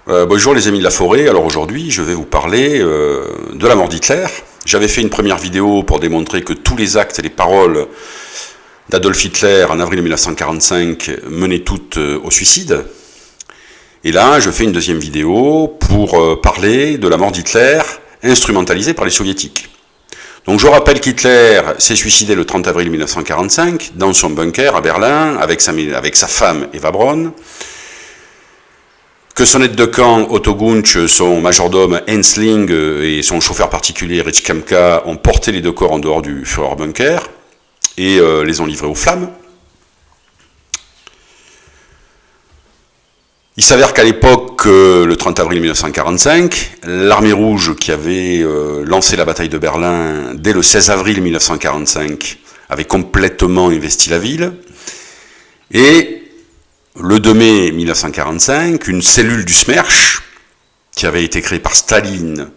Bonjour les amis de la forêt, alors aujourd'hui je vais vous parler de la mort d'Hitler. J'avais fait une première vidéo pour démontrer que tous les actes et les paroles d'Adolf Hitler en avril 1945 menaient toutes au suicide. Et là je fais une deuxième vidéo pour parler de la mort d'Hitler instrumentalisée par les soviétiques. Donc je rappelle qu'Hitler s'est suicidé le 30 avril 1945 dans son bunker à Berlin avec sa femme Eva Braun, que son aide de camp Otto Gunsch, son majordome Hensling et son chauffeur particulier Rich Kemka ont porté les deux corps en dehors du Führerbunker et les ont livrés aux flammes. Il s'avère qu'à l'époque, le 30 avril 1945, l'armée rouge qui avait lancé la bataille de Berlin dès le 16 avril 1945 avait complètement investi la ville. Et le 2 mai 1945, une cellule du Smersh, qui avait été créée par Staline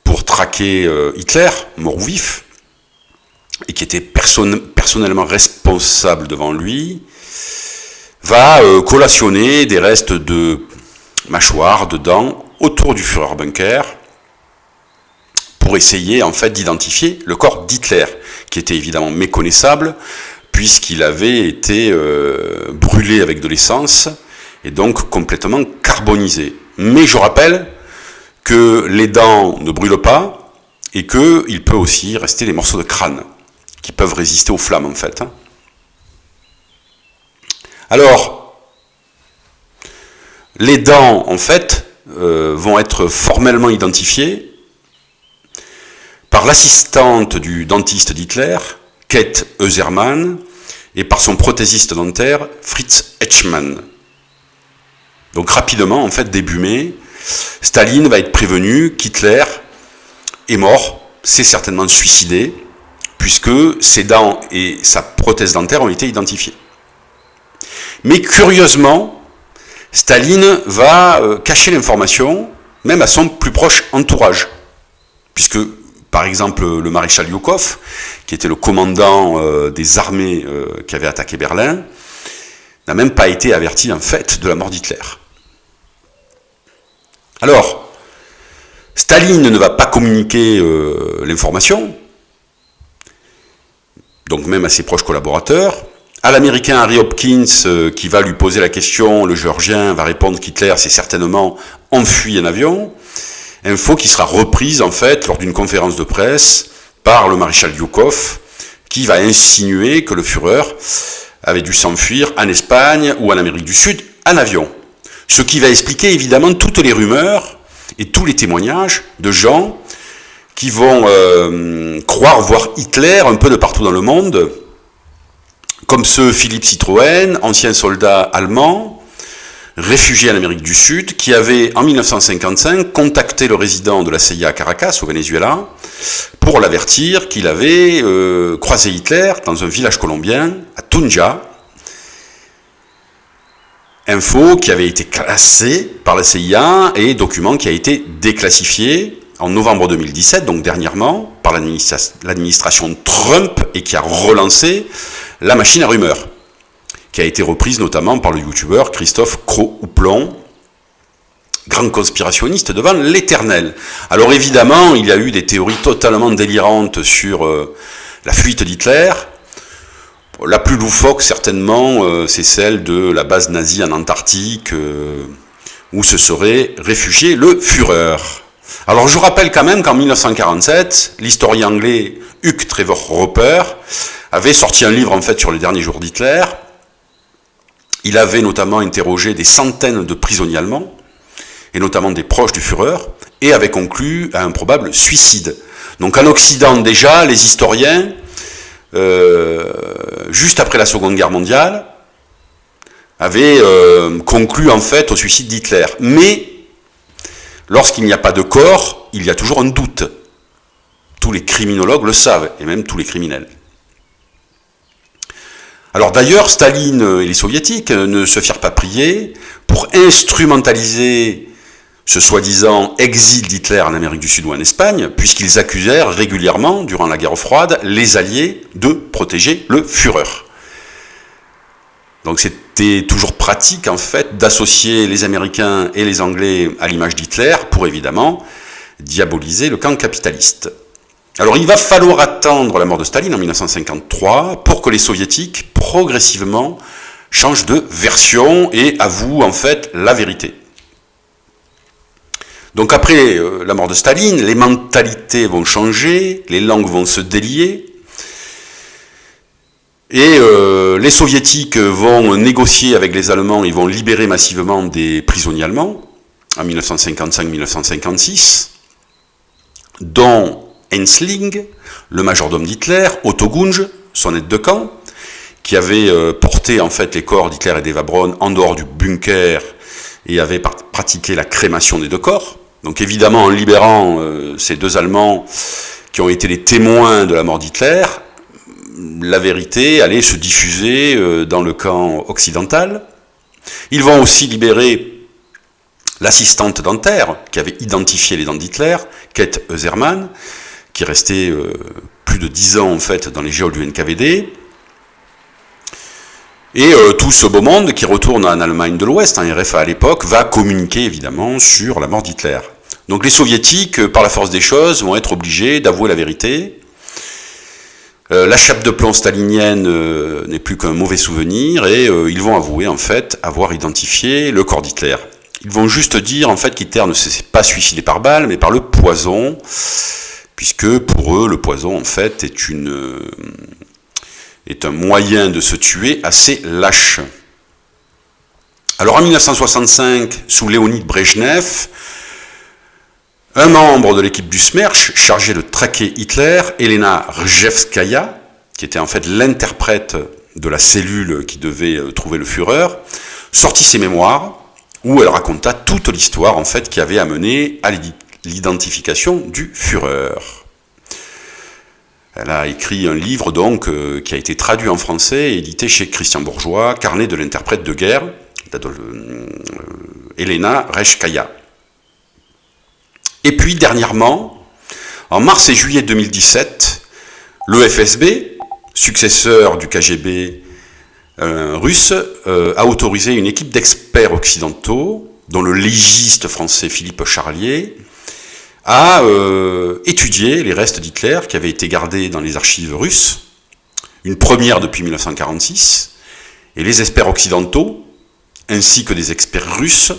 pour traquer Hitler, mort ou vif, et qui était personnellement responsable devant lui, va collationner des restes de mâchoires, de dents, autour du Führerbunker, pour essayer en fait d'identifier le corps d'Hitler, qui était évidemment méconnaissable, puisqu'il avait été brûlé avec de l'essence, et donc complètement carbonisé. Mais je rappelle que les dents ne brûlent pas, et qu'il peut aussi rester des morceaux de crâne, qui peuvent résister aux flammes en fait. Alors, les dents, en fait, vont être formellement identifiées par l'assistante du dentiste d'Hitler, Kate Eusermann, et par son prothésiste dentaire, Fritz Etschmann. Donc rapidement, en fait, début mai, Staline va être prévenu qu'Hitler est mort, s'est certainement suicidé, puisque ses dents et sa prothèse dentaire ont été identifiées. Mais curieusement, Staline va cacher l'information, même à son plus proche entourage, puisque par exemple, le maréchal Zhukov, qui était le commandant des armées qui avaient attaqué Berlin, n'a même pas été averti en fait de la mort d'Hitler. Alors, Staline ne va pas communiquer l'information, donc même à ses proches collaborateurs. À l'américain Harry Hopkins, qui va lui poser la question, le géorgien va répondre qu'Hitler s'est certainement enfui en avion. Info qui sera reprise en fait lors d'une conférence de presse par le maréchal Zhukov, qui va insinuer que le Führer avait dû s'enfuir en Espagne ou en Amérique du Sud en avion. Ce qui va expliquer évidemment toutes les rumeurs et tous les témoignages de gens qui vont croire voir Hitler un peu de partout dans le monde, comme ce Philippe Citroën, ancien soldat allemand, réfugié en Amérique du Sud, qui avait, en 1955, contacté le résident de la CIA à Caracas, au Venezuela, pour l'avertir qu'il avait croisé Hitler dans un village colombien, à Tunja. Info qui avait été classée par la CIA et document qui a été déclassifié en novembre 2017, donc dernièrement, par l'administration Trump et qui a relancé la machine à rumeurs, qui a été reprise notamment par le youtubeur Christophe Cros-Houplon, grand conspirationniste devant l'éternel. Alors évidemment, il y a eu des théories totalement délirantes sur la fuite d'Hitler. La plus loufoque, certainement, c'est celle de la base nazie en Antarctique, où se serait réfugié le Führer. Alors je rappelle quand même qu'en 1947, l'historien anglais Hugh Trevor Roper avait sorti un livre en fait sur les derniers jours d'Hitler. Il avait notamment interrogé des centaines de prisonniers allemands, et notamment des proches du Führer, et avait conclu à un probable suicide. Donc en Occident déjà, les historiens, juste après la Seconde Guerre mondiale, avaient conclu en fait au suicide d'Hitler. Mais lorsqu'il n'y a pas de corps, il y a toujours un doute. Tous les criminologues le savent, et même tous les criminels. Alors d'ailleurs, Staline et les soviétiques ne se firent pas prier pour instrumentaliser ce soi-disant exil d'Hitler en Amérique du Sud ou en Espagne, puisqu'ils accusèrent régulièrement, durant la guerre froide, les Alliés de protéger le Führer. Donc c'est était toujours pratique, en fait, d'associer les Américains et les Anglais à l'image d'Hitler pour, évidemment, diaboliser le camp capitaliste. Alors, il va falloir attendre la mort de Staline en 1953 pour que les Soviétiques, progressivement, changent de version et avouent, en fait, la vérité. Donc après la mort de Staline, les mentalités vont changer, les langues vont se délier, et les Soviétiques vont négocier avec les Allemands, ils vont libérer massivement des prisonniers allemands, en 1955-1956, dont Hensling, le majordome d'Hitler, Otto Gunge, son aide de camp, qui avait porté en fait les corps d'Hitler et d'Eva Braun en dehors du bunker et avait pratiqué la crémation des deux corps. Donc évidemment, en libérant ces deux Allemands qui ont été les témoins de la mort d'Hitler, la vérité allait se diffuser dans le camp occidental. Ils vont aussi libérer l'assistante dentaire qui avait identifié les dents d'Hitler, Kate Eusermann, qui restait plus de 10 ans en fait dans les geôles du NKVD. Et tout ce beau monde qui retourne en Allemagne de l'Ouest, en RFA à l'époque, va communiquer évidemment sur la mort d'Hitler. Donc les Soviétiques, par la force des choses, vont être obligés d'avouer la vérité. La chape de plomb stalinienne n'est plus qu'un mauvais souvenir, et ils vont avouer en fait avoir identifié le corps d'Hitler. Ils vont juste dire en fait qu'Hitler ne s'est pas suicidé par balle, mais par le poison, puisque pour eux, le poison en fait est un moyen de se tuer assez lâche. Alors en 1965, sous Léonid Brejnev, un membre de l'équipe du SMERSH, chargé de traquer Hitler, Elena Rzhevskaya, qui était en fait l'interprète de la cellule qui devait trouver le Führer, sortit ses mémoires, où elle raconta toute l'histoire en fait qui avait amené à l'identification du Führer. Elle a écrit un livre donc qui a été traduit en français et édité chez Christian Bourgeois, Carnet de l'interprète de guerre, Elena Rzhevskaya. Et puis dernièrement, en mars et juillet 2017, le FSB, successeur du KGB russe, a autorisé une équipe d'experts occidentaux, dont le légiste français Philippe Charlier, à étudier les restes d'Hitler qui avaient été gardés dans les archives russes, une première depuis 1946, et les experts occidentaux, ainsi que des experts russes,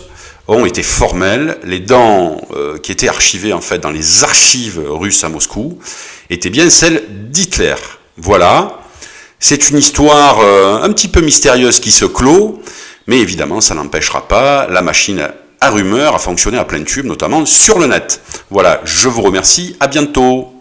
ont été formels. Les dents qui étaient archivées en fait dans les archives russes à Moscou étaient bien celles d'Hitler. Voilà, c'est une histoire un petit peu mystérieuse qui se clôt, mais évidemment ça n'empêchera pas la machine à rumeurs à fonctionner à plein tube, notamment sur le net. Voilà, je vous remercie, à bientôt.